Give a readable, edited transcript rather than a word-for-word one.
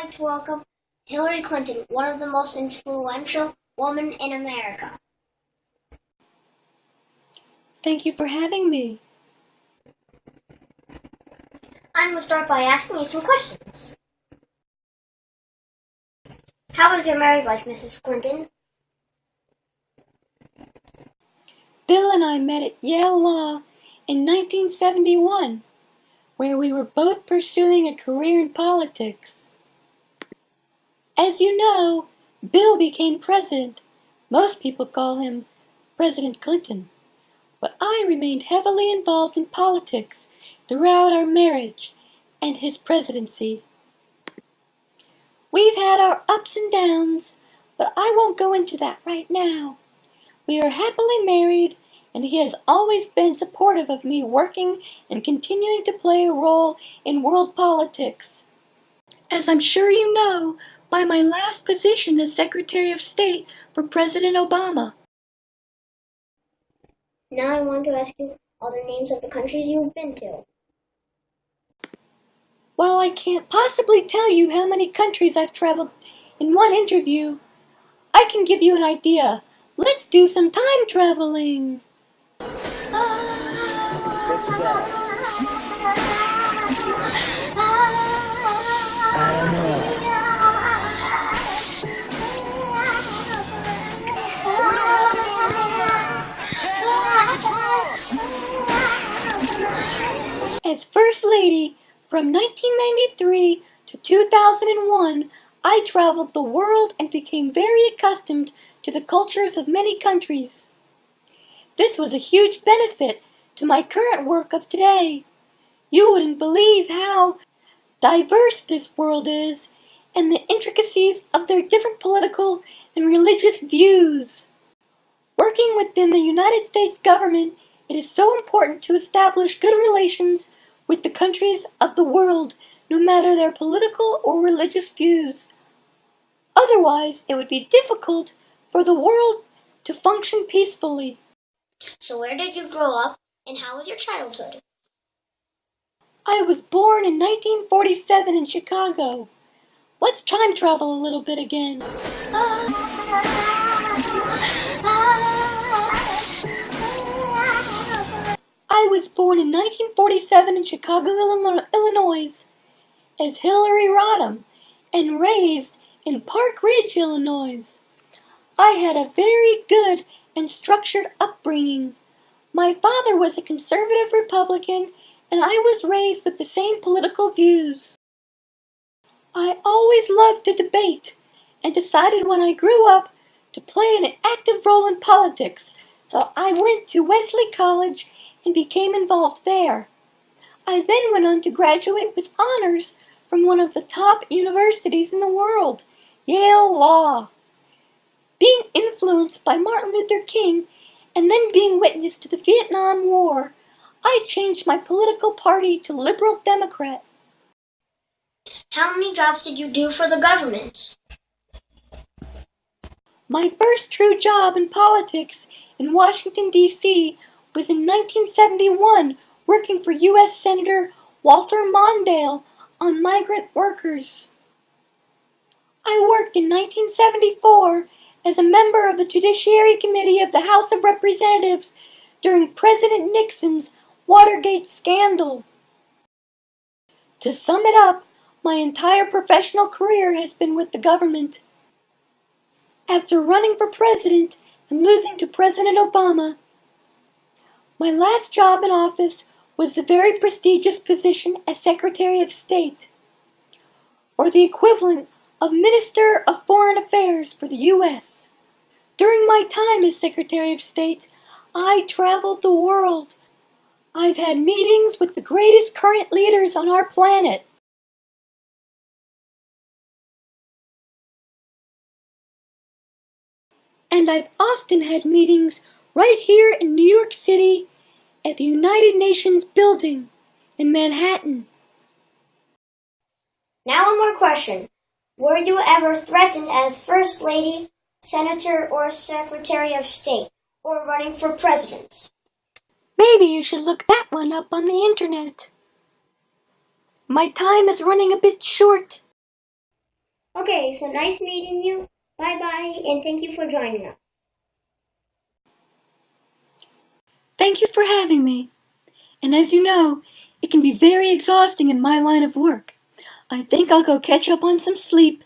like to welcome Hillary Clinton, one of the most influential women in America. Thank you for having me. I'm going to start by asking you some questions. How was your married life, Mrs. Clinton? Bill and I met at Yale Law in 1971, where we were both pursuing a career in politics. As you know, Bill became president. Most people call him President Clinton. But I remained heavily involved in politics throughout our marriage and his presidency. We've had our ups and downs, but I won't go into that right now. We are happily married, and he has always been supportive of me working and continuing to play a role in world politics. As I'm sure you know, by my last position as Secretary of State for President Obama. Now I want to ask you all the names of the countries you've been to. While I can't possibly tell you how many countries I've traveled in one interview, I can give you an idea. Let's do some time traveling. As First Lady, from 1993 to 2001, I traveled the world and became very accustomed to the cultures of many countries. This was a huge benefit to my current work of today. You wouldn't believe how diverse this world is and the intricacies of their different political and religious views. Working within the United States government, it is so important to establish good relations with the countries of the world, no matter their political or religious views. Otherwise, it would be difficult for the world to function peacefully. So where did you grow up, and how was your childhood? I was born in 1947 in Chicago. Let's time travel a little bit again. I was born in 1947 in Chicago, Illinois, as Hillary Rodham, and raised in Park Ridge, Illinois. I had a very good and structured upbringing. My father was a conservative Republican, and I was raised with the same political views. I always loved to debate, and decided when I grew up to play an active role in politics, so I went to Wesley College and became involved there. I then went on to graduate with honors from one of the top universities in the world, Yale Law. Being influenced by Martin Luther King and then being witness to the Vietnam War, I changed my political party to Liberal Democrat. How many jobs did you do for the government? My first true job in politics in Washington, D.C. was in 1971, working for U.S. Senator Walter Mondale on migrant workers. I worked in 1974 as a member of the Judiciary Committee of the House of Representatives during President Nixon's Watergate scandal. To sum it up, my entire professional career has been with the government. After running for president and losing to President Obama, my last job in office was the very prestigious position as Secretary of State, or the equivalent of Minister of Foreign Affairs for the U.S. During my time as Secretary of State, I traveled the world. I've had meetings with the greatest current leaders on our planet. And I've often had meetings right here in New York City at the United Nations building in Manhattan. Now one more question. Were you ever threatened as First Lady, Senator, or Secretary of State, or running for president? Maybe you should look that one up on the internet. My time is running a bit short. Okay, so nice meeting you. Bye-bye, and thank you for joining us. Thank you for having me. And as you know, it can be very exhausting in my line of work. I think I'll go catch up on some sleep.